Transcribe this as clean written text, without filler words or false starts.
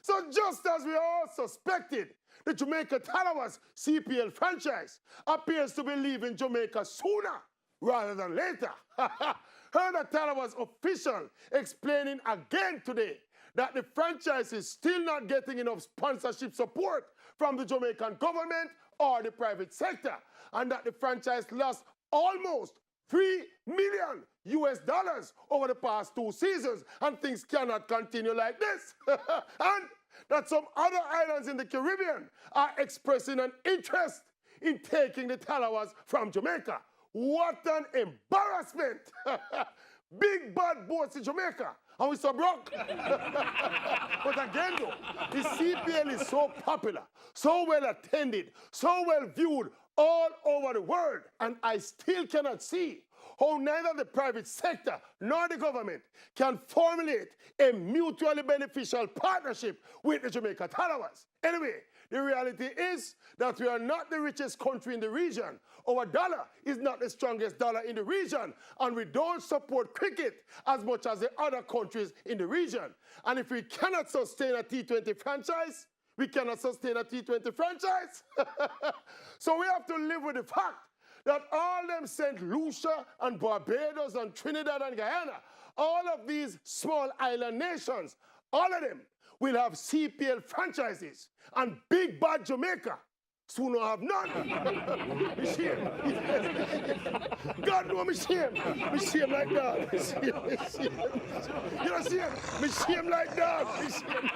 So just as we all suspected, the Jamaica Talawas CPL franchise appears to be leaving Jamaica sooner rather than later. Heard a Talawas official explaining again today that the franchise is still not getting enough sponsorship support from the Jamaican government or the private sector, and that the franchise lost almost $3 million over the past 2 seasons, and things cannot continue like this. And that some other islands in the Caribbean are expressing an interest in taking the Talawas from Jamaica. What an embarrassment! Big bad boats in Jamaica, and we so broke. But again though, the CPL is so popular, so well attended, so well viewed all over the world, and I still cannot see how neither the private sector nor the government can formulate a mutually beneficial partnership with the Jamaica Talawas. Anyway, the reality is that we are not the richest country in the region. Our dollar is not the strongest dollar in the region, and we don't support cricket as much as the other countries in the region. And if we cannot sustain a T20 franchise, we cannot sustain a T20 franchise. So we have to live with the fact that all them St. Lucia and Barbados and Trinidad and Guyana, all of these small island nations, all of them will have CPL franchises, and big bad Jamaica soon will have none. Me shame. God know me shame. Me shame like that. Me shame. You know, see him? Me shame like that. Me shame.